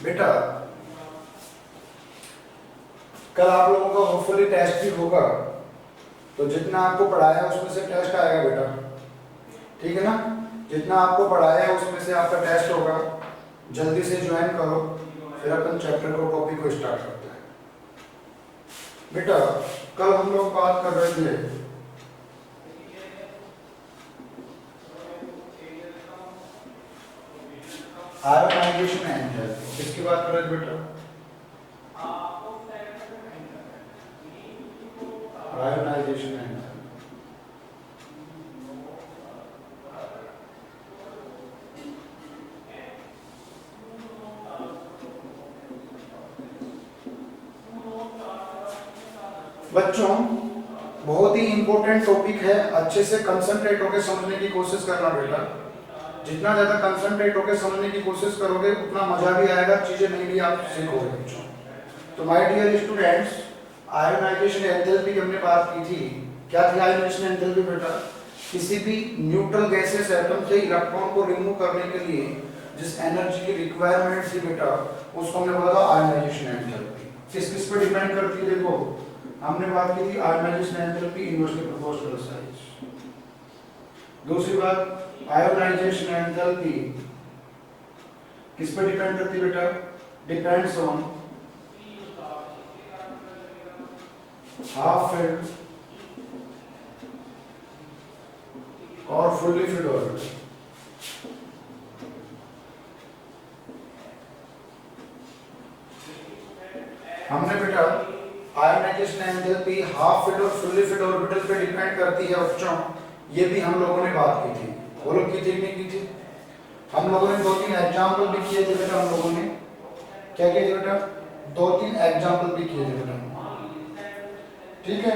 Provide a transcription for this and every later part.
बेटा कल आप लोगों का होपफुली टेस्ट भी होगा, तो जितना आपको पढ़ाया है उसमें से टेस्ट आएगा बेटा, ठीक है ना। जितना आपको पढ़ाया है उसमें से आपका टेस्ट होगा। जल्दी से ज्वाइन करो, फिर अपन चैप्टर को टॉपिक को स्टार्ट करते हैं। बेटा कल हम लोग बात कर रहे थे आयोनाइजेशन एंथैल्पी। किसकी बात कर रहे थे बेटा? Ionisation enthalpy. बच्चों बहुत ही इंपॉर्टेंट टॉपिक है, अच्छे से कंसंट्रेट होकर समझने की कोशिश करना बेटा। जितना ज्यादा कंसंट्रेट होकर समझने की कोशिश करोगे उतना मजा भी आएगा, चीजें नई नई आप सीखोगे बच्चों। तो my dear students, ionization enthalpy की हमने बात की थी। क्या थी आयोनाइजेशन एंथैल्पी बेटा? किसी भी न्यूट्रल गैसेस एटम से इलेक्ट्रॉन को रिमूव करने के लिए जिस एनर्जी की रिक्वायरमेंट थी बेटा, उसको हमने बोला था आयोनाइजेशन एंथैल्पी। किस किस पर डिपेंड करती है? देखो हमने बात की थी ionisation enthalpy inversely proportional size. दूसरी बात आयोनाइजेशन एंथैल्पी किस पर डिपेंड करती है बेटा? डिपेंड्स ऑन हाफ फिल्ड और फुल्ली फिल्ड ऑर्बिटल। हमने बेटा आयोनाइजेशन एंथैल्पी हाफ फिल्ड और फुल्ली फिल्ड ऑर्बिटल पे डिपेंड करती है बच्चों, ये भी हम लोगों ने बात की थी। बोलो की थी नहीं की थी? हम लोगों ने 2-3 एग्जांपल भी किए थे बेटा। हम लोगों ने क्या किए थे बेटा? 2-3 एग्जांपल भी किए थे बेटा, ठीक है।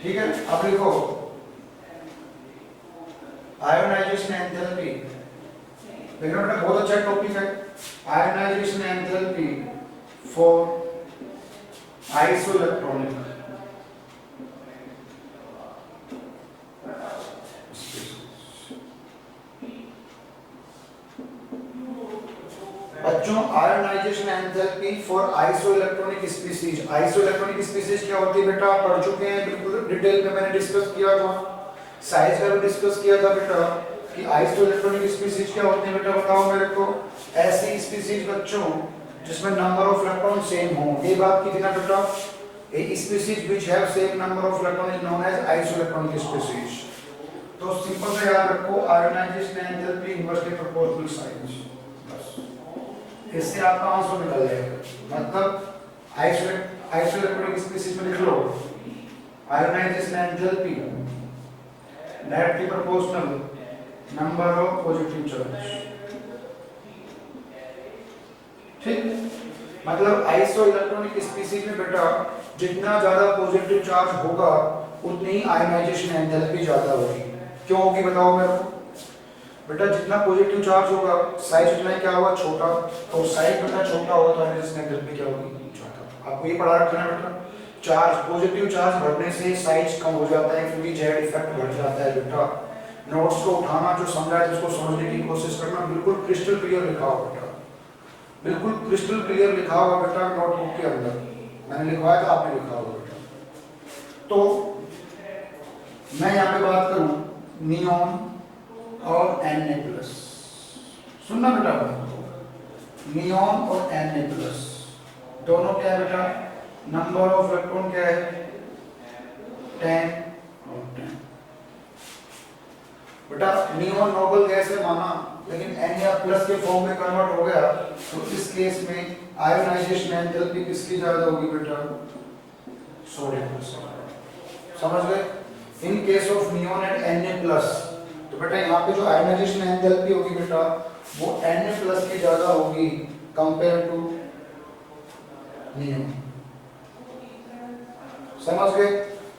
ठीक है, अब लिखो आयोनाइजेशन एंथैल्पी। देखो बेटा बहुत अच्छा टॉपिक है आयोनाइजेशन एंथैल्पी फॉर आइसोइलेक्ट्रॉनिक। बच्चों ionisation enthalpy for isoelectronic species. Isoelectronic species क्या होती है बेटा? पढ़ चुके हैं बिल्कुल डिटेल में, मैंने डिस्कस किया था, साइज का भी डिस्कस किया था बेटा कि आइसोइलेक्ट्रॉनिक स्पीशीज क्या होती है बेटा, बताओ मेरे को। ऐसी स्पीशीज बच्चों जिसमें नंबर ऑफ इलेक्ट्रॉन सेम हो, ये बात की थी ना बेटा। A species which have same number of electron is known as isoelectronic species. तो सिंपल से याद रखो ionization enthalpy inversely proportional size, बस इससे आपका आंसर निकल जाएगा। मतलब आइसोइलेक्ट्रॉनिक स्पीशीज में लिख लो ionization enthalpy directly proportional number of positive charge, ठीक। मतलब आइसोइलेक्ट्रॉनिक स्पीशीज में बेटा जितना ज्यादा पॉजिटिव चार्ज होगा उतनी ही आयोनाइजेशन एंथैल्पी ज्यादा होगी। क्यों होगी बताओ मेरे को? बेटा जितना पॉजिटिव चार्ज होगा साइज उतना ही क्या होगा? छोटा। तो साइज बेटा छोटा होगा तो आयोनाइजेशन एंथैल्पी क्या होगी? छोटा। आपको ये पढ़ा रखना है बेटा, चार्ज पॉजिटिव चार्ज बढ़ने से साइज कम हो जाता है क्योंकि जेड इफेक्ट बढ़ जाता है बेटा। नोट्स को उठाना, जो समझा है उसको समझने की कोशिश करना, बिल्कुल क्रिस्टल क्लियर लिखा हो बेटा, बिल्कुल क्रिस्टल क्लियर लिखा होगा बेटा नोटबुक के अंदर। मैंने लिखवाया था, आपने लिखा होगा बेटा। तो मैं यहाँ पे बात करूं नियॉन और Na+। सुनना बेटा, नियॉन और Na+ दोनों क्या है बेटा? नंबर ऑफ इलेक्ट्रॉन क्या है? 10 और 10। बेटा नियॉन नोबल गैस है माना, लेकिन Na+ के फॉर्म में कन्वर्ट हो गया, तो इस केस में आयोनाइजेशन एंथैल्पी किसकी ज्यादा होगी बेटा? सोडियम। समझ गए? In case of neon and Na+, तो बेटा यहाँ पे जो आयोनाइजेशन एंथैल्पी होगी बेटा वो Na+ की ज्यादा होगी कंपेयर टू नियॉन। समझ गए?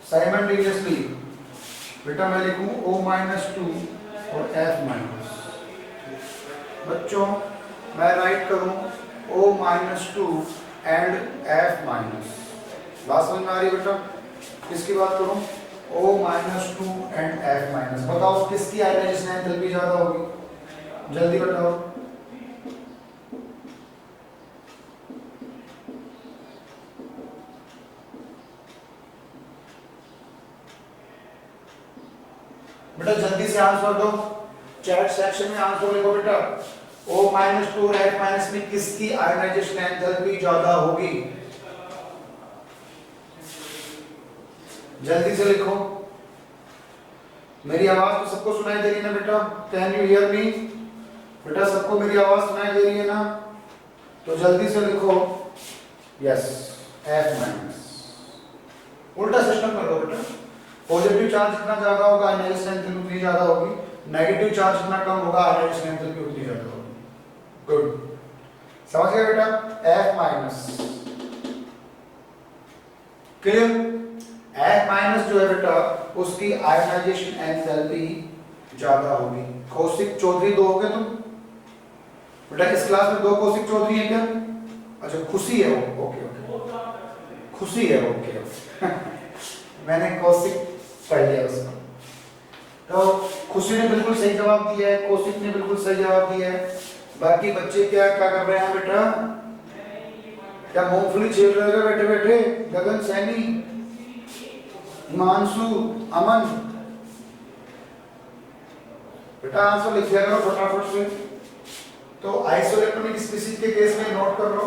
साइमल्टेनियसली बेटा मैं लिखूं O-2 और F-। बच्चों मैं राइट करूं O-2 एंड F-। बात समझ में आ रही है बेटा? किसकी बात करूं? O minus two and F minus, बताओ किसकी आयनाइजेशन एंथैल्पी ज्यादा होगी, जल्दी बताओ। बेटा जल्दी से आंसर दो, चैट सेक्शन में आंसर लिखो बेटा। O माइनस टू और F माइनस में किसकी आयनाइजेशन एंथैल्पी ज्यादा होगी, जल्दी से लिखो। मेरी आवाज तो सबको सुनाई दे रही है ना बेटा, कैन यू हियर मी? बेटा सबको मेरी आवाज सुनाई दे रही है ना, तो जल्दी से लिखो यस F माइनस। उल्टा सिस्टम कर दो बेटा, पॉजिटिव चार्ज जितना ज्यादा होगा आयनाइजेशन एंथैल्पी उतनी ज्यादा होगी, नेगेटिव चार्ज जितना कम होगा आयनाइजेशन एंथैल्पी उतनी ज्यादा होगी। गुड, समझ गए बेटा? F minus clear. F minus जो है बेटा उसकी आयनाइजेशन एंथैल्पी ज्यादा होगी। कौशिक चौधरी दो हो गए तुम बेटा, इस क्लास में दो कौशिक चौधरी है क्या? अच्छा खुशी है वो, ओके ओके खुशी है, ओके मैंने कौशिक पढ़ लिया उसको। तो खुशी ने बिल्कुल सही जवाब दिया है, कौशिक ने बिल्कुल सही जवाब दिया है। बाकी बच्चे क्या क्या कर रहे हैं बेटा? क्या मूंगफली छील रहे हो बैठे बैठे? गगन सैनी, हिमांशु, अमन, बेटा आंसर लिख लिया करो फटाफट से। तो आइसोइलेक्ट्रॉनिक स्पीशीज के केस में नोट कर लो,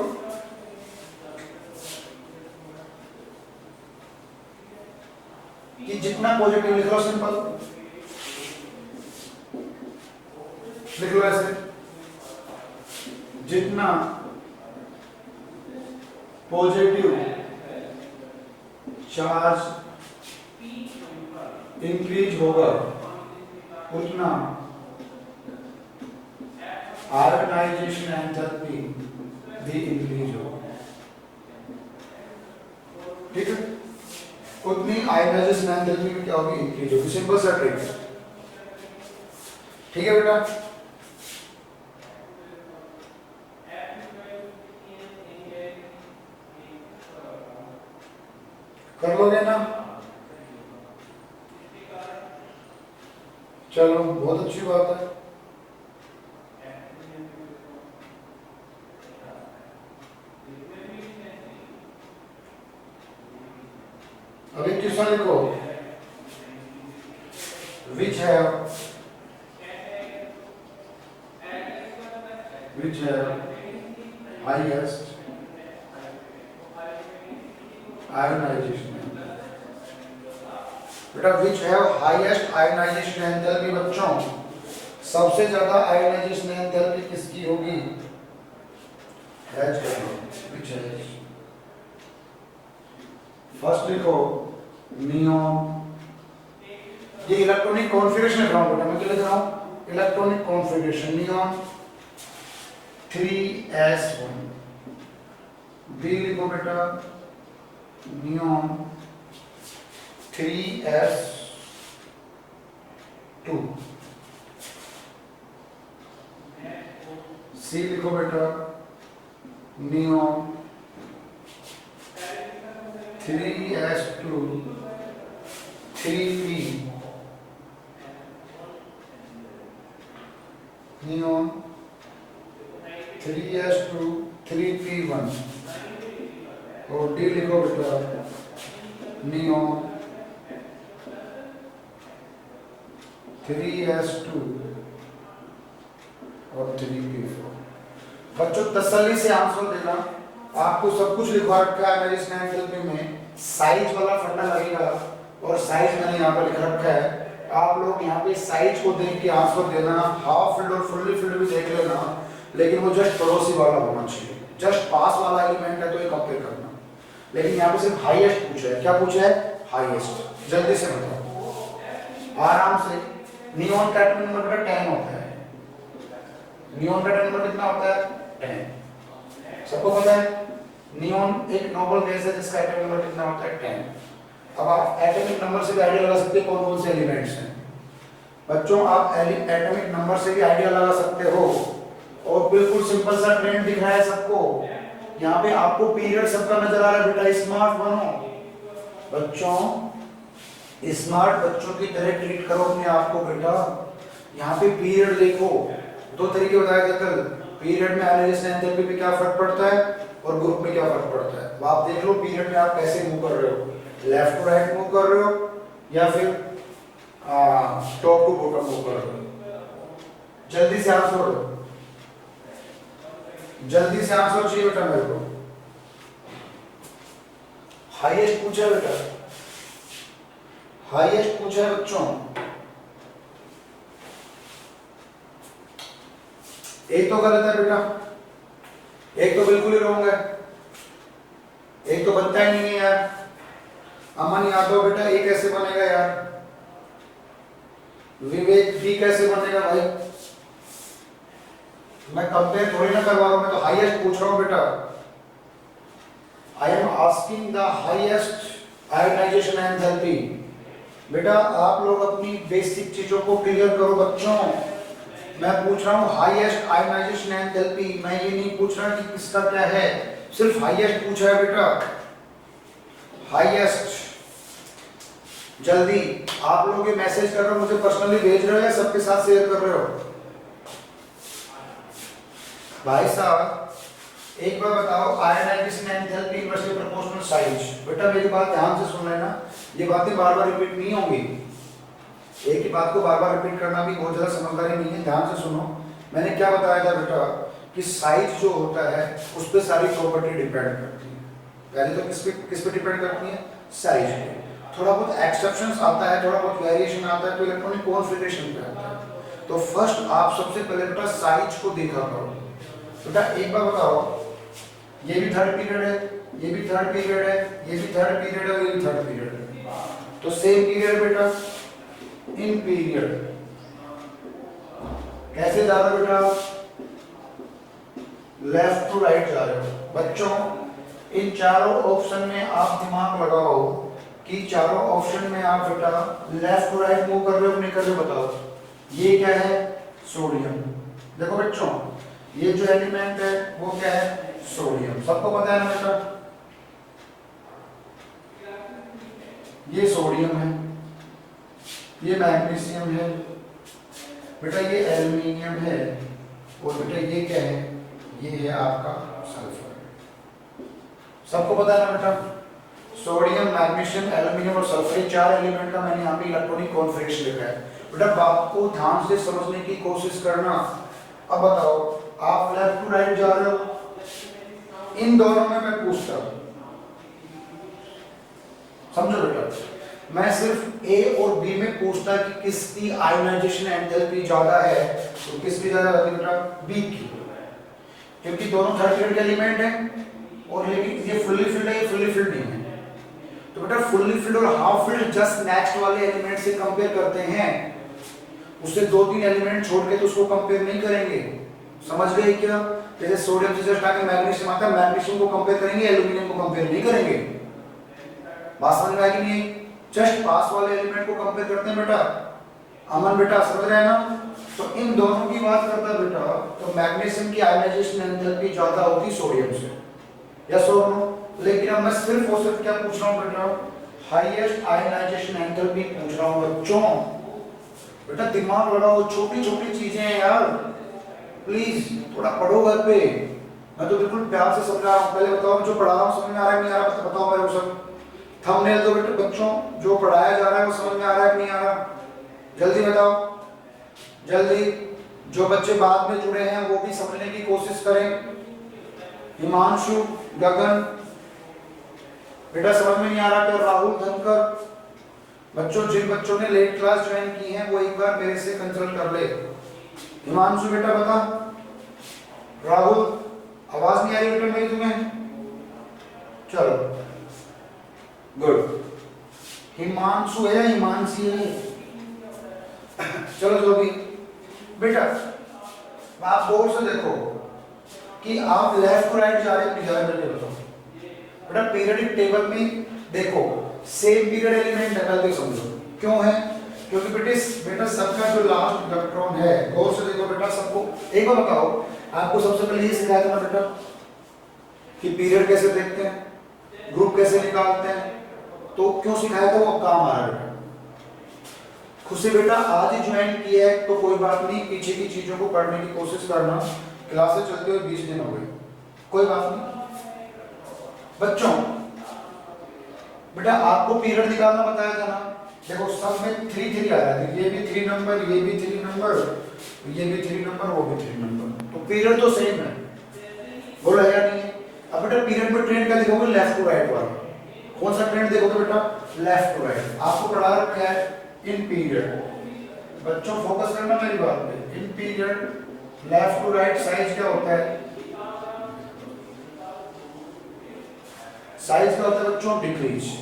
कि जितना पॉजिटिव लिख लो, सिंपल लिख लो ऐसे, जितना पॉजिटिव चार्ज इंक्रीज होगा उतना आयोनाइजेशन एंथैल्पी भी इंक्रीज होगा, ठीक है? उतनी आयोनाइजेशन एंथैल्पी भी क्या होगी, इंक्रीज होगी। सिंपल सा ट्रिक है, ठीक है बेटा? कर लोगे ना? चलो बहुत अच्छी बात है। अभी क्वेश्चन लिखो, which have highest ionization, बेटा which have highest ionization enthalpy, बच्चों सबसे ज्यादा आयोनाइजेशन एंथैल्पी किसकी होगी? which has, फर्स्ट लिखो नियॉन, ये इलेक्ट्रॉनिक कॉन्फ़िगरेशन लिख रहा हूं बेटा, मैं क्या लिख रहा हूं? Electronic configuration, neon 3s1, B लिखो बेटा नियॉन 3s2, सी लिखो बेटा neon 3s2 3p, neon 3s2 3p1, और डी लिखो बेटा नियॉन 3s2 और 3p4। बच्चों तसल्ली से आंसर देना, आपको सब कुछ लिखवा रखा है मेरी एंथैल्पी में, साइज वाला फंडा लगेगा और साइज मैंने यहाँ पर लिख रखा है। आप लोग यहाँ पे साइज को देख के आंसर देना, हाफ फिल्ड और फुल्ली फिल्ड भी देख लेना, लेकिन वो जस्ट पड़ोसी वाला होना चाहिए। जस्ट पास वाला एलिमेंट है तो ये कंपेयर करना, लेकिन यहाँ पे सिर्फ हाईएस्ट पूछा है। क्या पूछा है? हाईएस्ट। जल्दी से बताओ आराम से। नियॉन का एटॉमिक नंबर 10 होता है। नियॉन का एटॉमिक नंबर कितना होता है? 10। सबको पता है नियॉन एक नोबल गैस है जिसका एटॉमिक नंबर कितना होता है? 10। अब आप एटॉमिक नंबर से भी आइडिया लगा सकते हैं कौन कौन से एलिमेंट्स हैं। बच्चों आप एटॉमिक नंबर से भी आइडिया लगा सकते हो, और बिल्कुल सिंपल सा ट्रेंड दिख रहा है सबको। यहाँ पे आपको पीरियड सबका नजर आ रहा है बेटा, स्मार्ट बनो बच्चों। स्मार्ट बच्चों की तरह ट्रीट करो अपने आप को बेटा। यहाँ पे पीरियड देखो, दो तरीके बताए थे कल। पीरियड में आयोनाइजेशन एंथैल्पी पे क्या फर्क पड़ता है और ग्रुप में क्या फर्क पड़ता है। अब आप देख लो पीरियड में आप कैसे मूव कर रहे हो, लेफ्ट टू राइट मूव कर रहे हो या फिर टॉप टू बॉटम मूव कर रहे हो। जल्दी से आंसर दो, जल्दी से आंसर चाहिए बेटा मेरे को। हाईएस्ट पूछा बेटा, हाईएस्ट पूछा है बच्चों। एक तो गलत है बेटा, एक तो बिल्कुल ही रॉन्ग है, एक तो बनता ही नहीं है यार। अमन याद हो बेटा, ये कैसे बनेगा यार। विवेक भी कैसे बनेगा भाई। मैं कंपेयर थोड़ी ना करवा रहा हूं, मैं तो हाईएस्ट पूछ रहा हूं बेटा। I am asking the highest ionisation enthalpy. बेटा आप लोग अपनी बेसिक चीजों को क्लियर करो बच्चों। मैं पूछ रहा हूँ हाईएस्ट आयोनाइजेशन एंथैल्पी, मैं ये नहीं पूछ रहा कि किसका क्या है, सिर्फ हाईएस्ट पूछा है बेटा, हाईएस्ट। जल्दी आप लोग ये मैसेज कर रहे हो, मुझे पर्सनली भेज रहे हो या सबके साथ शेयर कर रहे हो। भाई साहब एक बार बताओ, ionisation enthalpy inversely proportional size. बेटा मेरी बात ध्यान से सुन लेना, ये बातें बार बार रिपीट नहीं होंगी। एक ही बात को बार बार रिपीट करना भी बहुत ज्यादा समझदारी नहीं है, ध्यान से सुनो। मैंने क्या बताया था बेटा कि साइज जो होता है उस पर सारी प्रॉपर्टी डिपेंड करती है। पहले तो किस पे डिपेंड करती है, साइज पे। थोड़ा बहुत एक्सेप्शंस आता है, थोड़ा बहुत वेरिएशन आता है तो इलेक्ट्रॉनिक कॉन्फ़िगरेशन पे आता है। तो फर्स्ट आप सबसे पहले बेटा साइज को देखा करो। बेटा एक बार बताओ, ये भी थर्ड पीरियड है, ये भी थर्ड पीरियड है, ये भी थर्ड पीरियड है और ये भी थर्ड पीरियड है। तो सेम पीरियड बेटा, इन पीरियड कैसे जा रहे हो बेटा, लेफ्ट टू राइट जा रहे हो। बच्चों इन चारों ऑप्शन में आप दिमाग लगाओ कि चारों ऑप्शन में आप बेटा लेफ्ट टू राइट मूव कर रहे हो नहीं कर रहे हो, बताओ। ये क्या है, सोडियम। देखो बच्चों ये जो एलिमेंट है वो क्या है, सोडियम। सबको पता है ना बेटा, ये सोडियम है, ये मैग्नीशियम है बेटा, ये एल्युमिनियम है और बेटा ये क्या है, ये है आपका सल्फर। सबको पता है ना बेटा, सोडियम, मैग्नीशियम, एल्युमिनियम और सल्फर, ये चार एलिमेंट का मैंने यहाँ पे इलेक्ट्रॉनिक कॉन्फ़िगरेशन लिखा है। बेटा बात को ध्यान से समझने की कोशिश करना। अब बताओ आप लेफ्ट टू राइट जा रहे हो, इन दोनों में मैं पूछता हूं, समझो बेटा, मैं सिर्फ ए और बी में पूछता कि किसकी आयोनाइजेशन एंथैल्पी ज्यादा है, तो किसकी ज्यादा होती है बेटा, बी की, क्योंकि दोनों थर्ड पीरियड के एलिमेंट हैं और लेकिन ये फुल्ली फिल्ड है, ये फुल्ली फिल्ड नहीं है। तो बेटा फुल्ली फिल्ड और हाफ फिल्ड जस्ट नेक्स्ट वाले एलिमेंट से कंपेयर करते हैं, उससे दो तीन एलिमेंट छोड़ के तो उसको कंपेयर नहीं करेंगे। समझ गए क्या, जैसे सोडियम से जस्ट आगे मैग्नीशियम आता है, मैग्नीशियम को कंपेयर करेंगे, एल्युमिनियम को कंपेयर नहीं करेंगे। बात समझ में आई कि नहीं, जस्ट पास वाले एलिमेंट को कंपेयर करते हैं बेटा। अमन बेटा समझ रहे हैं ना, तो इन दोनों की बात करता है बेटा, तो मैग्नीशियम की आयोनाइजेशन एंथैल्पी ज्यादा होगी सोडियम से, यस और नो। लेकिन अब मैं सिर्फ और सिर्फ क्या पूछ रहा हूं बेटा, हाईएस्ट आयोनाइजेशन एंथैल्पी पूछ रहा हूं बच्चों। बेटा दिमाग लगाओ, छोटी छोटी चीजें हैं यार, प्लीज थोड़ा पढ़ो घर पे। मैं तो बिल्कुल प्यार से समझा रहा हूँ, पहले बताओ जो पढ़ा रहा हूँ समझ में आ रहा है नहीं आ रहा, बताओ मेरे को सब। थंबनेल दो बेटे बच्चों, जो पढ़ाया जा रहा है वो समझ में आ रहा है नहीं आ रहा, जल्दी बताओ जल्दी। जो बच्चे बाद में जुड़े हैं वो भी समझने की कोशिश करें। हिमांशु, गगन बेटा समझ में नहीं आ रहा, तो राहुल धनकर, बच्चों जिन बच्चों ने लेट क्लास ज्वाइन की है वो एक बार मेरे से कंसल्ट कर ले। हिमांशु बेटा बता, राहुल आवाज नहीं आ रही बेटा मेरी तुम्हें, चलो गुड। हिमांशु है या हिमांशी है, चलो जो भी बेटा, आप गौर से देखो कि आप लेफ्ट टू राइट जा रहे हैं, जा रहे हैं बेटा। पीरियडिक टेबल में देखो सेम पीरियड एलिमेंट है, पहले समझो क्यों है, क्योंकि बेटा सबका जो लास्ट इलेक्ट्रॉन है, गौर से देखो बेटा सबको। एक बार बताओ, आपको सबसे पहले ये सिखाया था ना बेटा कि पीरियड कैसे देखते हैं, ग्रुप कैसे निकालते हैं, तो क्यों सिखाया था, वो काम आ रहा है बेटा। खुद से बेटा आज ही ज्वाइन किया है तो कोई बात नहीं, पीछे की चीजों को पढ़ने की कोशिश करना। क्लासेस चलते हुए 20 दिन हो गए, कोई बात नहीं। बच्चों बेटा आपको पीरियड निकालना बताया था ना, देखो सब में 3 3 आ रहा है, ये भी 3 नंबर, ये भी 3 नंबर, ये भी 3 नंबर, वो भी 3 नंबर, तो पीरियड तो सेम है, बोलो है या नहीं है। अब बेटा पीरियड में ट्रेंड क्या देखोगे, लेफ्ट टू राइट वाला। कौन सा ट्रेंड देखोगे बेटा, लेफ्ट टू राइट। आपको पढ़ा रखा है इन पीरियड, बच्चों फोकस करना मेरी बात पे। In period left to right size क्या होता है, साइज क्या होता है बच्चों, डिक्रीज।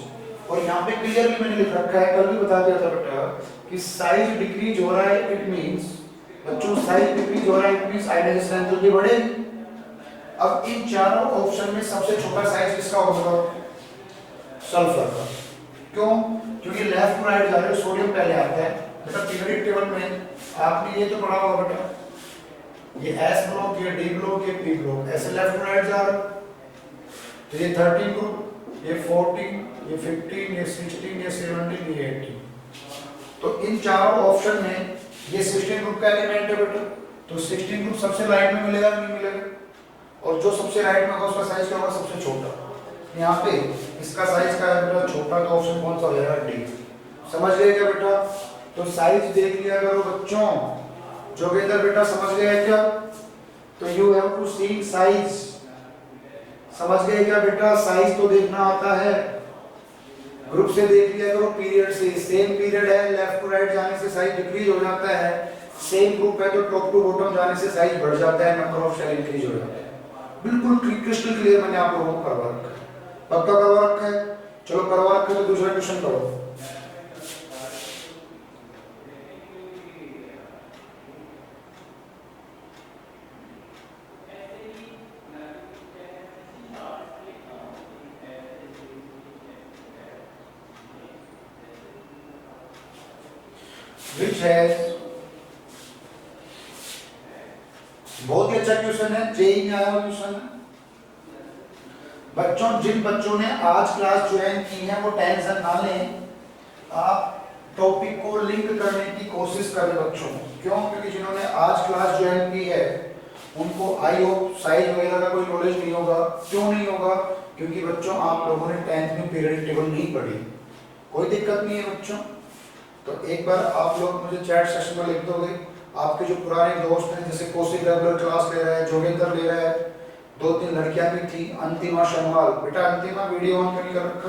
और यहाँ पे क्लियरली मैंने लिख रखा है, कल भी बता दिया था बेटा कि साइज डिक्रीज हो रहा है, इट मींस बच्चों साइज डिक्रीज हो रहा है, इट मींस आयनाइजेशन एंथैल्पी बढ़ेगी। अब इन चारों ऑप्शन में सबसे छोटा साइज किसका होगा, सल्फर का। क्यों, क्योंकि लेफ्ट टू राइट जा रहे हो, सोडियम पहले आता है बेटा। पीरियोडिक टेबल में आपने ये तो पढ़ा होगा बेटा, ये एस ब्लॉक, ये डी ब्लॉक, ये पी ब्लॉक, ऐसे लेफ्ट टू राइट जा रहे हो। तो ये 13 ग्रुप, ये 14, ये 15, ये 16, ये 17, ये 18। तो इन चारों ऑप्शन में ये 16 ग्रुप का एलिमेंट है बेटा, तो 16 ग्रुप सबसे राइट में मिलेगा नहीं मिलेगा, और जो सबसे राइट में होगा उसका साइज क्या होगा, सबसे छोटा। यहाँ पे इसका साइज क्या है बेटा, छोटा, तो ऑप्शन कौन सा हो जाएगा, डी। समझ गए क्या बेटा, तो साइज देख लिया करो बच्चों। जोगेंद्र बेटा समझ गए क्या, तो you have to see size, समझ गए क्या बेटा, साइज तो देखना आता है। ग्रुप से देख लिया करो, पीरियड से, सेम पीरियड है लेफ्ट टू राइट जाने से साइज डिक्रीज हो जाता है, सेम ग्रुप है तो टॉप टू बॉटम जाने से साइज बढ़ जाता है, नंबर ऑफ सेल इंक्रीज हो जाता है। बिल्कुल क्रिस्टल क्लियर मैंने आप लोगों को करवा रखा है, पक्का करवा रखा है। चलो करवा रखा है तो दूसरा क्वेश्चन करो। Which has, बहुत ही अच्छा क्वेश्चन है, जेई में आया हुआ क्वेश्चन है बच्चों। जिन बच्चों ने आज क्लास ज्वाइन की है वो टेंशन ना लें, आप टॉपिक को लिंक करने की कोशिश करें बच्चों। क्यों, क्योंकि जिन्होंने आज क्लास ज्वाइन की है उनको आई होप साइज वगैरह का कोई नॉलेज नहीं होगा। क्यों नहीं होगा, क्योंकि बच्चों आप लोगों ने 10th में पीरियडिक टेबल नहीं पढ़ी, कोई दिक्कत नहीं है बच्चों। तो एक बार आप लोग मुझे चैट सेक्शन में लिख दोगे, आपके जो पुराने दोस्त हैं, जैसे कौशिक रेगुलर क्लास ले रहा है, जोगेंद्र ले रहा है, 2-3 लड़कियां भी थी, अंतिमा शनवाल, बेटा अंतिमा वीडियो ऑन नहीं कर रखा,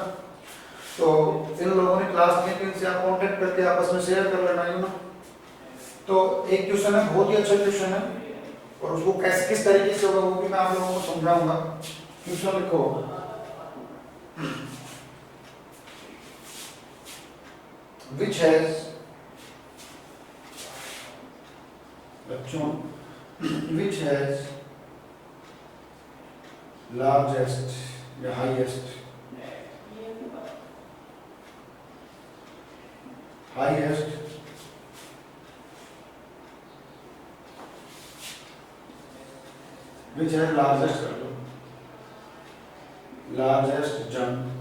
तो इन लोगों ने क्लास में इनसे आप कांटेक्ट करके आपस में शेयर कर लेना है ना। तो एक क्वेश्चन है, बहुत ही अच्छा क्वेश्चन है, और उसको कैसे किस तरीके से होगा वो भी मैं आप लोगों को समझाऊंगा। क्वेश्चन लिखो, which has बच्चों which has largest या highest which has largest jump,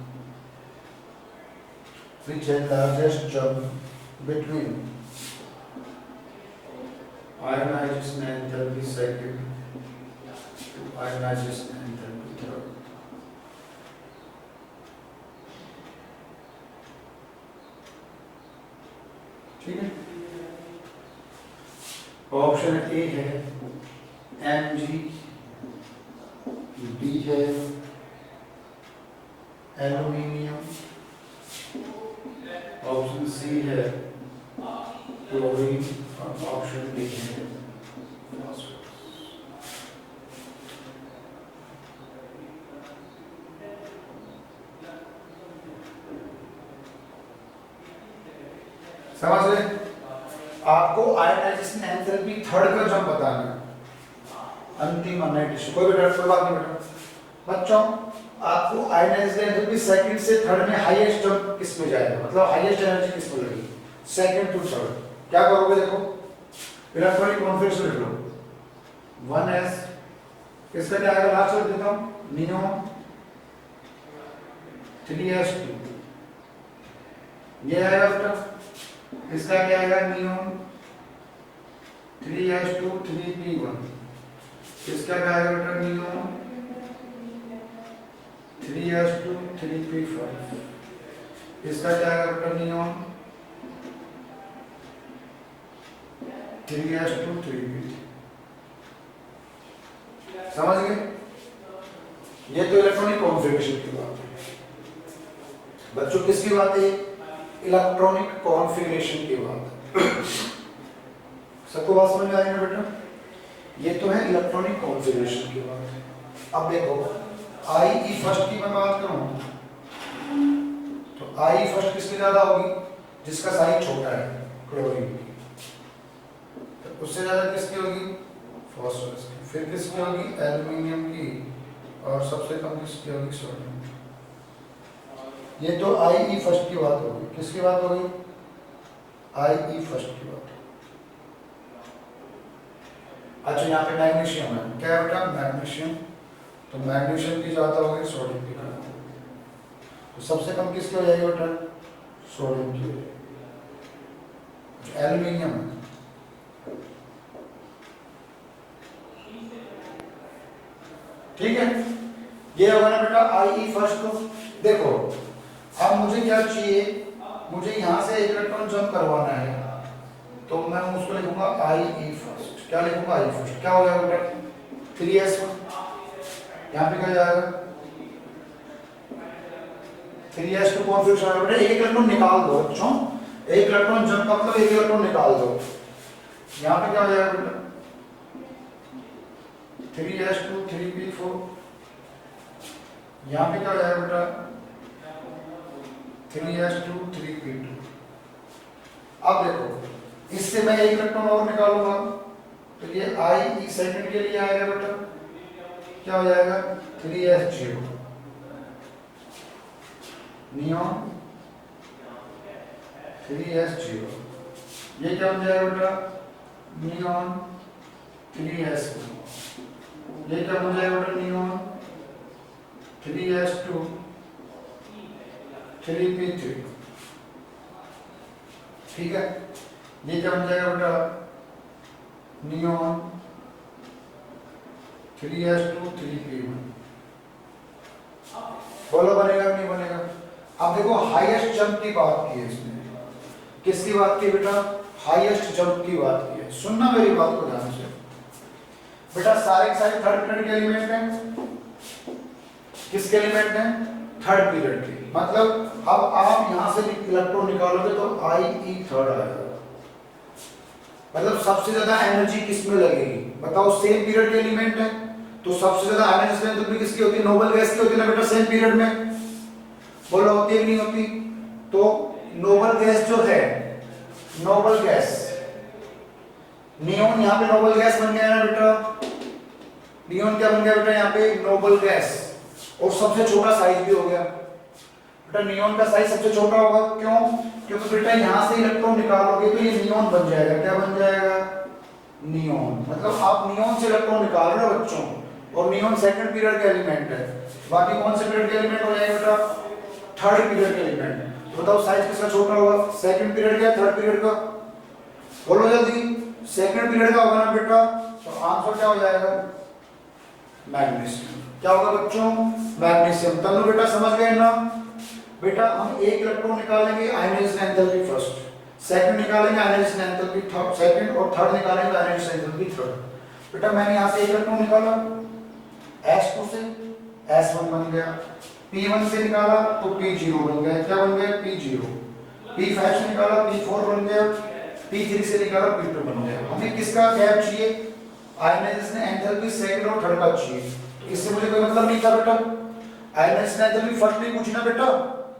which has largest jump between ionization enthalpy second to ionization enthalpy third. ठीक है, ऑप्शन ए है Mg, बी है एल्यूमिनियम, ऑप्शन सी है क्लोरीन, और option D है phosphorus. समझ रहे, आपको आयनाइजेशन एंथैल्पी थर्ड का जंप बताना है, अंतिम अननाइटेशन, कोई बात नहीं बेटा। बच्चों आपको आयनाइजेशन एंथैल्पी सेकंड से थर्ड में हाईएस्ट जंप किस में जाएगा, मतलब हाईएस्ट एनर्जी किस में लगेगी, सेकंड टू थर्ड। क्या करोगे, देखो इलेक्ट्रॉनिक कॉन्फ्रेंस लिख लो, 1s किसका क्या आएगा, लास्ट लिख देता हूं, नियॉन, 3s2 ये आएगा बेटा, इसका क्या आएगा नियॉन 3s2 3p1, इसका क्या आएगा बेटा नियॉन 3s2 3p5, इसका क्या आएगा बेटा नियॉन 3s2 3p। समझ गए? ये तो इलेक्ट्रॉनिक कॉन्फ़िगरेशन की बात है बच्चों। किसकी बात है? इलेक्ट्रॉनिक कॉन्फ़िगरेशन की बात है। सबको बात समझ में आ रही है बेटा? ये तो है इलेक्ट्रॉनिक कॉन्फ़िगरेशन की बात है। अब देखो IE फर्स्ट की मैं बात करूं तो IE फर्स्ट किसकी ज्यादा होगी? जिसका साइज छोटा है, क्लोरीन की। तो उससे ज्यादा किसकी होगी? फास्फोरस की। फिर किसकी होगी? एल्युमिनियम की। और सबसे कम किसकी होगी? सोडियम। ये तो IE फर्स्ट की बात होगी। किसकी बात होगी? IE फर्स्ट की बात। अच्छा यहाँ पे मैग्नीशियम है, क्या है बेटा? मैग्नीशियम। तो मैग्नीशियम की ज्यादा होगी, सोडियम की कम। तो सबसे कम किसकी हो जाएगी बेटा? सोडियम की हो जाएगी। एल्युमिनियम है, ठीक है। ये होगा ना बेटा IE फर्स्ट। को देखो अब मुझे क्या चाहिए? मुझे यहाँ से एक इलेक्ट्रॉन जंप करवाना है, तो मैं उसको लिखूंगा IE फर्स्ट। क्या लिखूंगा? IE first. क्या हो जाएगा बेटा? 3s1। यहाँ पे क्या जाएगा? 3s2 कॉन्फ़िगरेशन आएगा बेटा। एक इलेक्ट्रॉन निकाल दो बच्चों, एक इलेक्ट्रॉन जंप का मतलब एक इलेक्ट्रॉन निकाल दो। यहाँ पे क्या हो जाएगा बेटा? 3s2 3p4। यहाँ पे क्या हो जाएगा बेटा? 3s2 3p2। अब देखो इससे मैं एक इलेक्ट्रॉन और निकालूंगा, तो ये IE सेकंड के लिए आएगा बेटा। क्या हो जाएगा? 3s0 neon 3s0। ये क्या हो जाएगा बेटा? Neon 3s1। ये क्या हो जाएगा बेटा? Neon 3s2 3p3। ठीक है। ये क्या बन जाएगा बेटा? Neon 3s2 3p1। बोलो बनेगा नहीं बनेगा? अब देखो हाईएस्ट जंप की बात की है इसने। किसकी बात की बेटा? हाईएस्ट जंप की बात की है। सुनना मेरी बात को ध्यान से बेटा। सारे सारे थर्ड पीरियड के एलिमेंट हैं। किसके एलिमेंट हैं? थर्ड पीरियड के। मतलब अब आप यहां से इलेक्ट्रॉन निकालोगे तो IE थर्ड आएगा। मतलब सबसे ज्यादा एनर्जी किसमें लगेगी? बताओ सेम पीरियड के एलिमेंट है तो सबसे ज्यादा एनर्जी स्ट्रेंथ भी किसकी होती है? नोबल गैस की होती है ना बेटा सेम पीरियड में। बोलो होती है नहीं होती? तो नोबल गैस जो है, नोबल गैस नियॉन, यहाँ पे नोबल गैस बन गया ना बेटा। नियॉन क्या बन गया बेटा? यहाँ पे नोबल गैस। और सबसे छोटा साइज भी हो गया बेटा। नियॉन का साइज सबसे छोटा होगा। क्यों? क्योंकि बेटा यहाँ से इलेक्ट्रॉन निकालोगे तो ये नियॉन बन जाएगा। क्या बन जाएगा? नियॉन। मतलब आप नियॉन से इलेक्ट्रॉन निकाल रहे हो बच्चों, और नियॉन सेकंड पीरियड का एलिमेंट है। बाकी कौन से पीरियड के एलिमेंट हो जाएगा बेटा? थर्ड पीरियड के एलिमेंट। तो बताओ साइज किसका छोटा होगा? सेकंड पीरियड का, थर्ड पीरियड का? बोलो जल्दी। सेकंड पीरियड का होगा ना बेटा। तो आंसर क्या हो जाएगा? मैग्नीशियम। क्या होगा बच्चों? मैग्नीशियम। तब बेटा समझ गए ना बेटा? हम एक इलेक्ट्रॉन निकालेंगे आयनाइजेशन एंथैल्पी फर्स्ट, सेकंड निकालेंगे आयनाइजेशन एंथैल्पी सेकंड, और थर्ड निकालेंगे आयनाइजेशन एंथैल्पी थर्ड। बेटा मैंने यहां से एक इलेक्ट्रॉन निकाला S2 से, S1 बन गया। P1 से निकाला तो P0 बन गया। क्या बन गया? P0। P5 से निकाला P4 बन गया। P3 से निकाला P2 बन गया। हमें किसका गैप चाहिए? आयनाइजेशन एंथैल्पी सेकंड और थर्ड का चाहिए। तो इससे मुझे कोई मतलब नहीं था बेटा। आयनाइजेशन एंथैल्पी फर्स्ट नहीं पूछी ना बेटा,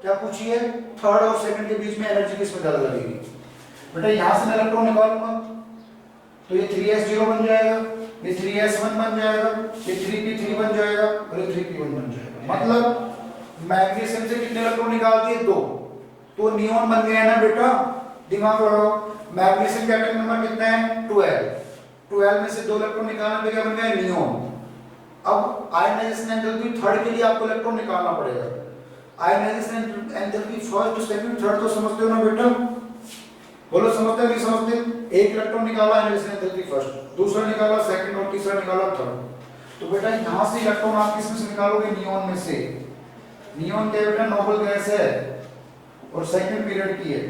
क्या पूछी है? थर्ड और सेकंड के बीच में एनर्जी किसमें ज्यादा लगेगी। बेटा यहां से मैं इलेक्ट्रॉन निकालूंगा तो ये 3s0 बन जाएगा, ये 3s1 बन जाएगा, ये 3p3 बन जाएगा, और ये 3p1 बन जाएगा। मतलब मैग्नीशियम से कितने इलेक्ट्रॉन निकाल दिए? 2। तो नियॉन बन गया ना बेटा। दिमाग लगाओ। मैग्नीशियम का एटॉमिक नंबर कितना है? 12। 12 में से 2 इलेक्ट्रॉन निकालने पे क्या बन गया? नियॉन। अब आयनाइजेशन एंथैल्पी थर्ड के लिए आपको इलेक्ट्रॉन निकालना पड़ेगा। Ionization enthalpy first, second, third तो समझते हो ना बेटा? बोलो समझते हो नहीं समझते? एक इलेक्ट्रॉन निकाला आयनाइजेशन एंथैल्पी फर्स्ट, दूसरा निकाला सेकंड और तीसरा निकाला थर्ड। तो बेटा यहां से इलेक्ट्रॉन आप किसमें से निकालोगे? नियॉन में से। नियॉन क्या बेटा? नोबल गैस है और सेकंड पीरियड की है।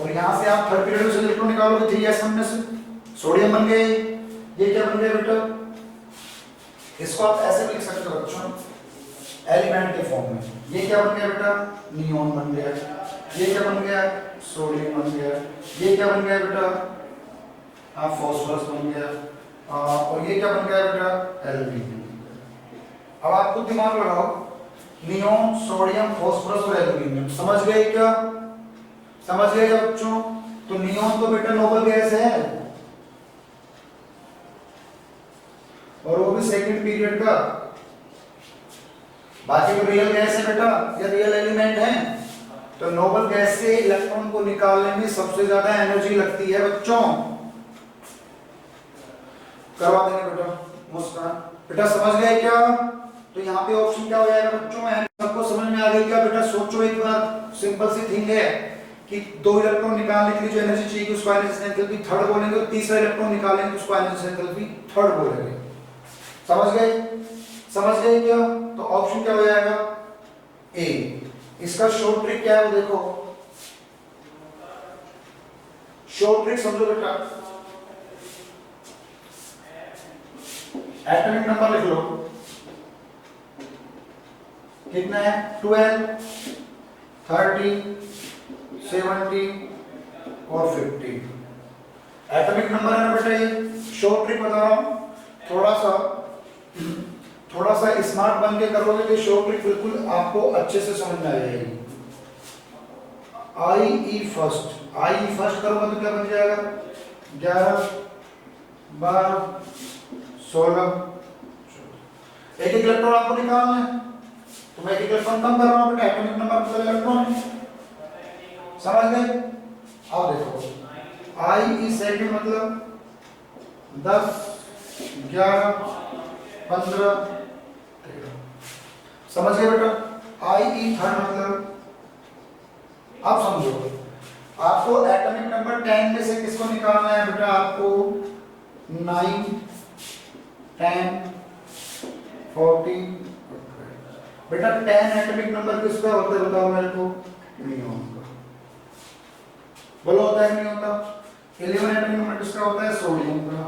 और यहां से आप थर्ड पीरियड से इलेक्ट्रॉन निकालोगे 3s1 में से, सोडियम बन गए। ये क्या बन गया बेटा? इसको आप ऐसे भी लिख सकते हो बच्चों, एलिमेंट के फॉर्म में। ये क्या बन गया बेटा? नियॉन बन गया। ये क्या बन गया? सोडियम बन गया। ये क्या बन गया बेटा? फास्फोरस बन गया। और ये क्या बन गया बेटा? एल्यूमिनियम। अब आप खुद दिमाग लगाओ, नियॉन, सोडियम, फास्फोरस और एल्यूमिनियम, समझ गए क्या? समझ गए क्या बच्चों? तो नियॉन तो बेटा नोबल गैस है और वो भी सेकंड पीरियड का। बाकी तो रियल गैस है बेटा, या रियल एलिमेंट है। तो नोबल गैस से इलेक्ट्रॉन को निकालने में सबसे ज्यादा एनर्जी लगती है बच्चों। करवा देंगे बेटा मुस्कान। बेटा समझ गए क्या? तो यहाँ पे ऑप्शन क्या हो जाएगा बच्चों? सबको समझ में आ गई क्या बेटा? सोचो एक बार, सिंपल सी थिंग है कि दो इलेक्ट्रॉन निकालने के लिए जो एनर्जी चाहिए उसको आयनाइजेशन एंथैल्पी थर्ड बोलेंगे, और तीसरा इलेक्ट्रॉन निकालेंगे तो उसको आयनाइजेशन एंथैल्पी थर्ड बोलेंगे। समझ गए? समझ गए क्या? तो ऑप्शन क्या हो जाएगा? ए। इसका शॉर्ट ट्रिक क्या है वो देखो, शॉर्ट ट्रिक समझो बेटा। एटॉमिक नंबर लिख लो, कितना है? 12, 30, 70 और 50। एटॉमिक नंबर है ना बेटा ये। शॉर्ट ट्रिक बता रहा हूं, थोड़ा सा स्मार्ट बन के करोगे तो शॉर्ट ट्रिक बिल्कुल आपको अच्छे से समझ में आ जाएगी। आई ई फर्स्ट करोगे तो क्या बन जाएगा? 11, 12, 16। एक एक इलेक्ट्रॉन आपको निकालना है, तो मैं एक इलेक्ट्रॉन कम कर रहा हूं बेटा। एटॉमिक नंबर मतलब इलेक्ट्रॉन है, समझ गए? अब देखो, आई ई सेकंड मतलब 10, 11, 15, 13। समझ गए बेटा? आई ई थर्ड मतलब, अब समझो, आपको एटॉमिक नंबर 10 में से किसको निकालना है बेटा? आपको 9, 10, 14। बेटा 10 एटॉमिक नंबर किसका होता है बताओ मेरे को? नियॉन का। बोलो होता है नहीं होता? 11 एटॉमिक नंबर किसका होता है? सोडियम का।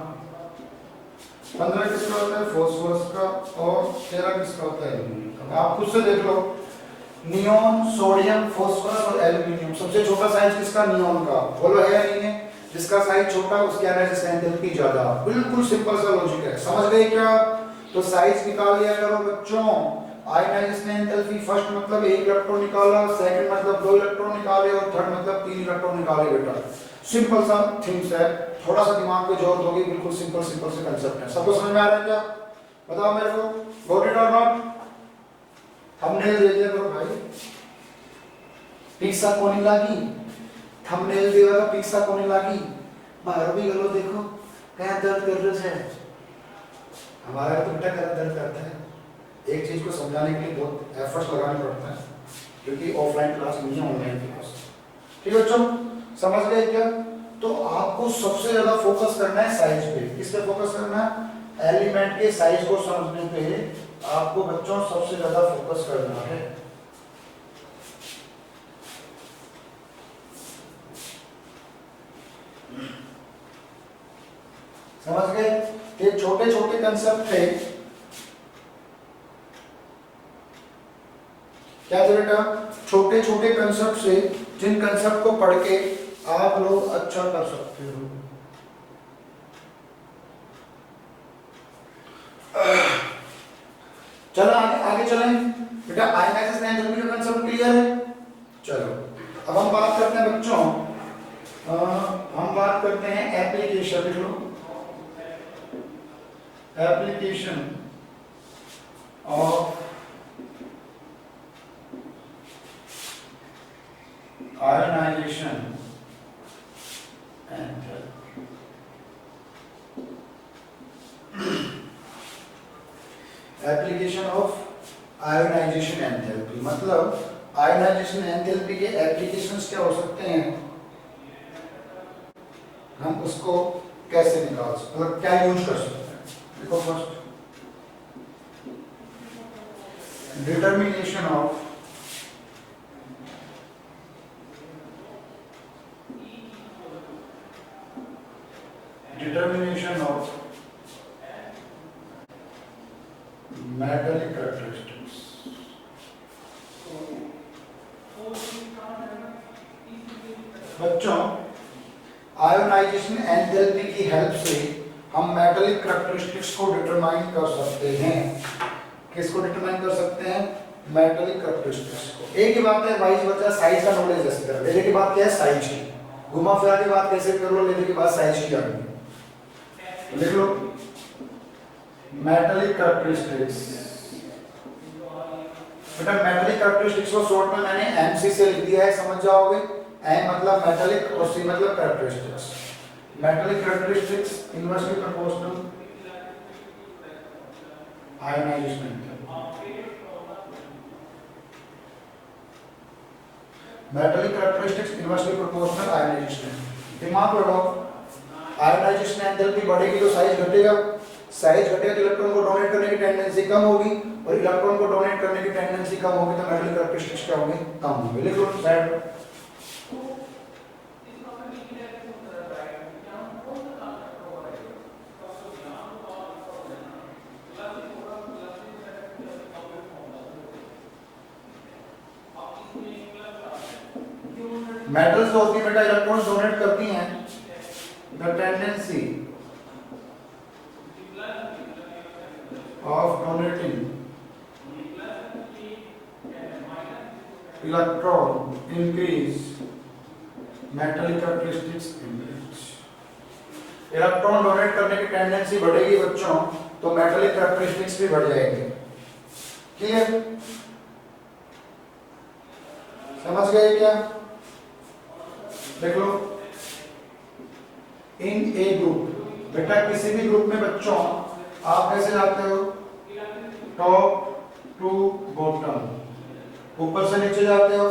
15 किसका होता है? फास्फोरस का। और 13 किसका होता है? एल्यूमिनियम का। आप खुद से देख लो, नियॉन, सोडियम, फास्फोरस और एल्यूमिनियम, सबसे छोटा साइज किसका? नियॉन का। बोलो है या नहीं है? जिसका साइज छोटा उसकी आयनाइजेशन एंथैल्पी ज्यादा। बिल्कुल सिंपल सा लॉजिक है, समझ गए क्या? तो साइज निकाल लिया करो बच्चों। आयनाइजेशन एंथैल्पी फर्स्ट मतलब एक इलेक्ट्रॉन निकाला, सेकंड मतलब दो इलेक्ट्रॉन निकाले और थर्ड मतलब 3 इलेक्ट्रॉन निकाले बेटा। सिंपल सा थिंग्स है, थोड़ा सा दिमाग पे जोर दोगे बिल्कुल सिंपल से कांसेप्ट है। सबको समझ में आ रहा है क्या? बताओ मेरे को, गॉट इट और नॉट? थंबनेल दे दिया करो भाई। पिज्जा कोनी लागी, थंबनेल देवा तो पिज्जा कोनी लागी। मारो भी गलो देखो क्या दर्द कर रहे हैं। हमारा तो बेटा क्या दर्द करता है। एक चीज को समझाने के लिए बहुत एफर्ट्स लगाने पड़ता है, क्योंकि ऑफलाइन क्लास नहीं है, ऑनलाइन क्लास। ठीक है बच्चों, समझ गए क्या? तो आपको सबसे ज्यादा फोकस करना है साइज पे। किस पे फोकस करना है? एलिमेंट के साइज को समझने पे आपको बच्चों सबसे ज्यादा फोकस करना है। समझ गए? ये छोटे छोटे कंसेप्ट थे। क्या थे बेटा? छोटे छोटे कंसेप्ट से, जिन कंसेप्ट को पढ़ के आप लोग अच्छा कर सकते हो। चलो आगे चलें बेटा। आयनाइजेशन एंथैल्पी का कंसेप्ट क्लियर है? चलो अब हम बात करते हैं बच्चों, हम बात करते हैं एप्लीकेशन। लिख लो, application of ionization enthalpy. Application of ionization enthalpy मतलब आयनाइजेशन एंथैल्पी के एप्लीकेशंस क्या हो सकते हैं? कैसे निकाल सकते, मतलब क्या यूज कर सकते हैं। देखो first determination of metallic characteristics। बच्चों आयोनाइजेशन एंथैल्पी की हेल्प से हम मेटालिक कैरेक्टरिस्टिक्स को डिटरमाइन कर सकते हैं। किसको डिटरमाइन कर सकते हैं? मेटालिक कैरेक्टरिस्टिक्स को। एक ही बात है वाइज बच्चा साइज का नॉलेज जैसे कर लेने की बात क्या है, साइज की। घुमा फिरा की बात कैसे कर लो, लेने की बात साइज की करनी है। लिख लो मेटालिक कैरेक्टरिस्टिक्स। बेटा मेटालिक कैरेक्टरिस्टिक्स को शॉर्ट में मैंने एमसी से लिख दिया है, समझ जाओगे। एम मतलब मेटालिक और सी मतलब characteristics. Metallic characteristics inversely proportional ionization. Metallic characteristics inversely proportional ionization. दिमाग लगाओ, आयोनाइजेशन एंथैल्पी बढ़ेगी तो साइज घटेगा, साइज घटेगा तो इलेक्ट्रॉन को डोनेट करने की टेंडेंसी कम होगी, और इलेक्ट्रॉन को डोनेट करने की टेंडेंसी कम होगी तो मेटालिक कैरेक्टरिस्टिक्स क्या होंगे? कम होंगे। लिख लो साइड। मेटल्स होती है बेटा इलेक्ट्रॉन डोनेट करती हैं, the tendency of donating electron increase, metallic characteristics increase। Electron donate करने की टेंडेंसी बढ़ेगी बच्चों तो मेटालिक कैरेक्टरिस्टिक्स भी बढ़ जाएंगे। क्लियर? समझ गए क्या? देख लो इन ए ग्रुप, बेटा किसी भी ग्रुप में बच्चों आप कैसे जाते हो? टॉप टू बॉटम, ऊपर से नीचे जाते हो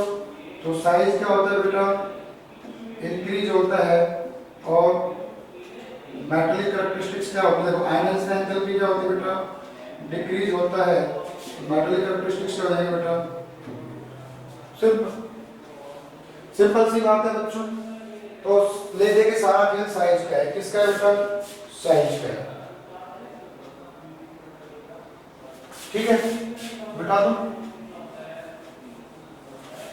तो साइज क्या होता है बेटा? इंक्रीज होता है। और मेटालिक कैरेक्टरिस्टिक्स क्या होता है? देखो आयनाइजेशन एंथैल्पी क्या होती है बेटा? डिक्रीज होता है। मेटालिक कैरेक्टरिस्टिक्स क्या हो जाएंगे बेटा? सिंपल सी बात है बच्चों। तो ले दे के सारा खेल साइज का है। किसका है बेटा? साइज का है। ठीक है, बता दूं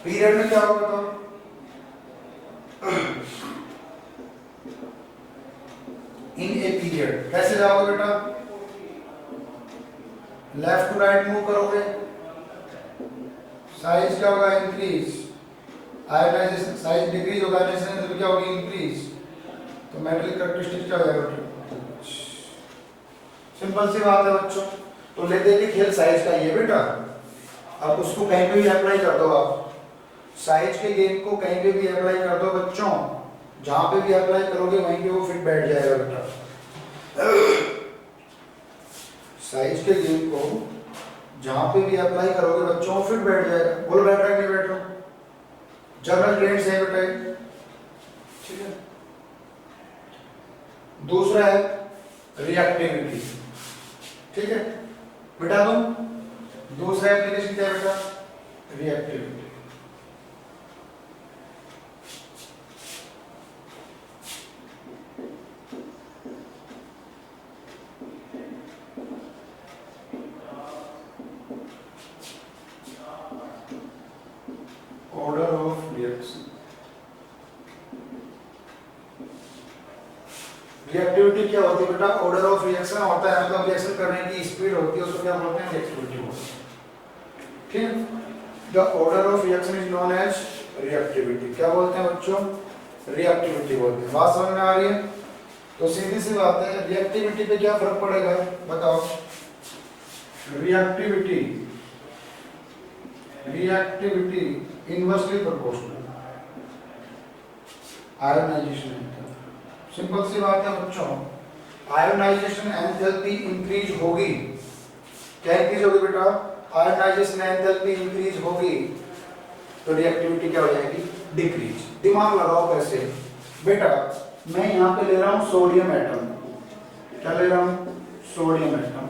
पीरियड में क्या होगा? तो इन ए पीरियड कैसे जाओगे बेटा? लेफ्ट टू राइट मूव करोगे, साइज क्या होगा? इंक्रीज। आयोनाइजेशन साइज डिक्रीज होगा, आयोनाइजेशन तो क्या होगी? इंक्रीज। तो मेटालिक कैरेक्टरिस्टिक्स क्या हो जाएगा? सिंपल सी बात है बच्चों। तो ले दे के खेल साइज का ही है बेटा। अब उसको कहीं पे भी अप्लाई कर दो, आप साइज के गेम को कहीं पे भी अप्लाई कर दो बच्चों, जहां पे भी अप्लाई करोगे वहीं पे वो फिट बैठ जाएगा बेटा। साइज के गेम को जहां पे भी अप्लाई करोगे बच्चों फिट बैठ जाएगा। बोलो बैठ रहा है नहीं बैठ रहा? जनरल ट्रेंड्स है बेटा। ठीक है, दूसरा है रिएक्टिविटी। ठीक है बेटा, तुम दूसरा एप्लीकेशन क्या है बेटा? Reactivity. Order of reaction. Reactivity क्या होती है बेटा? ऑर्डर ऑफ रिएक्शन होता है, मतलब रिएक्शन करने की स्पीड होती है, उसको क्या बोलते हैं? रिएक्टिविटी बोलते हैं। ठीक, the order of reaction is known as reactivity. क्या बोलते हैं बच्चों? रिएक्टिविटी बोलते हैं। बात समझ में आ रही है? तो सीधी सी बात है, रिएक्टिविटी पे क्या फर्क पड़ेगा बताओ? Reactivity inversely proportional ionization. Simple सी बात है बच्चों, आयोनाइजेशन एंथैल्पी इंक्रीज होगी। क्या इंक्रीज होगी बेटा? आयोनाइजेशन एंथैल्पी इंक्रीज होगी तो रिएक्टिविटी क्या हो जाएगी? डिक्रीज। दिमाग लगाओ कैसे बेटा? मैं यहाँ पे ले रहा हूँ सोडियम एटम, क्या ले रहा हूँ, सोडियम एटम,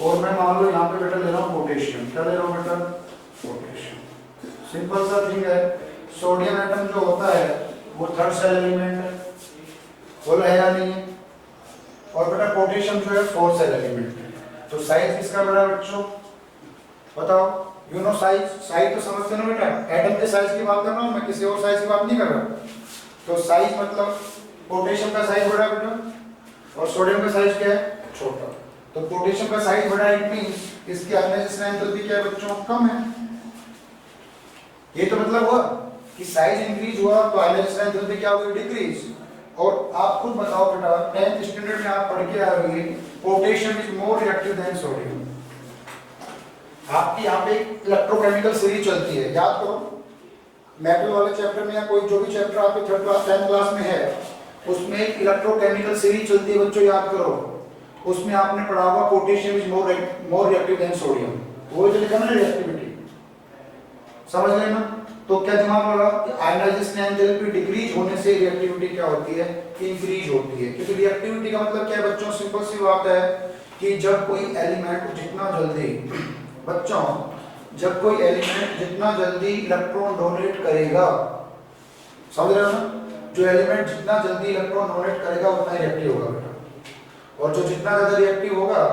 और मैं मान लो यहाँ पे बेटा ले रहा हूँ पोटेशियम, क्या ले रहा हूँ बेटा, पोटेशियम। सिंपल सा थिंग है, सोडियम एटम जो होता है वो थर्ड सेल एलिमेंट है, बोला है या नहीं है, और बेटा पोटेशियम जो है फोर्थ सेल एलिमेंट है। तो साइज किसका बड़ा है बच्चों, बताओ, यू नो साइज, साइज तो समझते हो बेटा, एटम के साइज की बात कर रहा हूँ मैं, किसी और साइज की बात नहीं कर रहा। तो साइज मतलब पोटेशियम का साइज बड़ा है बेटा, और सोडियम का साइज क्या है, छोटा। तो पोटेशियम का साइज बड़ा है, इट मींस इसकी आयनाइजेशन एंथैल्पी क्या है बच्चों, कम है। ये तो मतलब हुआ कि साइज इंक्रीज हुआ तो आयनाइजेशन एंथैल्पी क्या हुई, डिक्रीज। और आप खुद बताओ बेटा, 10th स्टैंडर्ड में आप पढ़ के आए होंगे potassium is more reactive than sodium. आपकी यहाँ पे इलेक्ट्रोकेमिकल सीरीज चलती है, याद करो, मेटल वाले चैप्टर में या कोई जो भी चैप्टर आपके 3rd क्लास 10th क्लास में है, उसमें एक इलेक्ट्रोकेमिकल सीरीज चलती है बच्चों, याद करो। उसमें आपने पढ़ा होगा potassium is more reactive than sodium, वो जो लिखा ना रिएक्टिविटी, समझ गए ना। तो क्या दिमाग लगा कि आयनाइजेशन एंथैल्पी डिक्रीज होने से रिएक्टिविटी क्या होती है, इंक्रीज होती है। क्योंकि रिएक्टिविटी का मतलब क्या है बच्चों, सिंपल सी बात है कि जब कोई एलिमेंट जितना जल्दी, बच्चों जब कोई एलिमेंट जितना जल्दी इलेक्ट्रॉन डोनेट करेगा, समझ रहे हो ना, जो एलिमेंट जितना जल्दी इलेक्ट्रॉन डोनेट करेगा उतना रिएक्टिव होगा बेटा, और जो जितना ज्यादा रिएक्टिव होगा,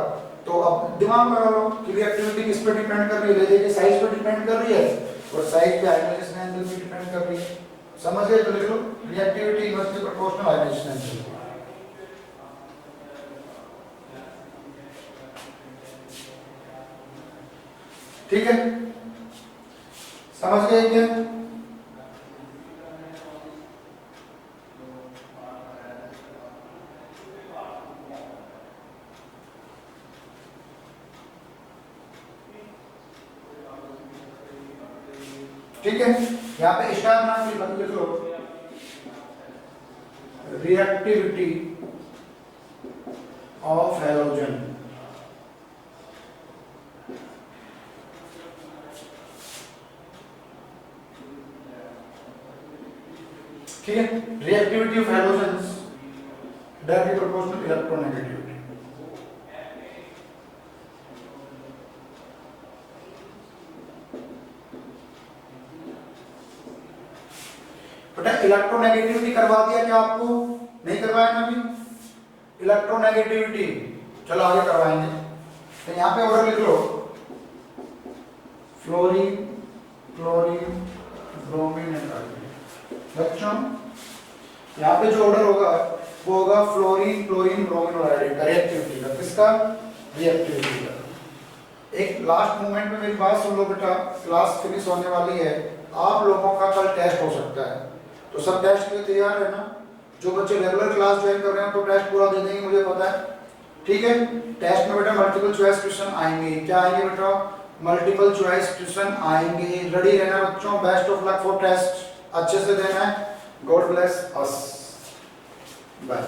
तो अब दिमाग लगा लो कि रिएक्टिविटी किस पे डिपेंड कर रही है, ले देखिए साइज पे डिपेंड कर रही है, और साइज पे आयनाइजेशन एंथैल्पी डिपेंड कर रही है। समझ गए, तो लिख लो reactivity inversely proportional ionization enthalpy. ठीक है, समझ गए क्या, ठीक है। यहाँ पे स्टार नाम की लिख लो, रिएक्टिविटी ऑफ हैलोजन, ठीक है। Reactivity of halogens directly proportional electronegativity. बेटा इलेक्ट्रोनेगेटिविटी करवा दिया क्या आपको, नहीं करवाया ना अभी, इलेक्ट्रोनेगेटिविटी, चलो आगे करवाएंगे। तो यहाँ पे ऑर्डर लिख लो, fluorine, chlorine, bromine and argon. बच्चों यहाँ पे जो ऑर्डर होगा वो होगा फ्लोरीन, क्लोरीन, ब्रोमीन और आयोडीन का रिएक्टिविटी का, किसका, रिएक्टिविटी का। एक लास्ट मोमेंट में मेरी बात सुन लो बेटा, क्लास फिनिश होने वाली है, आप लोगों का कल टेस्ट हो सकता है, तो सब टेस्ट के लिए तैयार है ना। जो बच्चे रेगुलर क्लास ज्वाइन कर रहे हैं तो टेस्ट पूरा दे देंगे, मुझे पता है, ठीक है। टेस्ट में बेटा मल्टीपल चॉइस क्वेश्चन आएंगे, क्या आएंगे बेटा, मल्टीपल चॉइस क्वेश्चन आएंगे। रेडी रहना बच्चों, best of luck for test, अच्छे से देना है। God bless us, bye.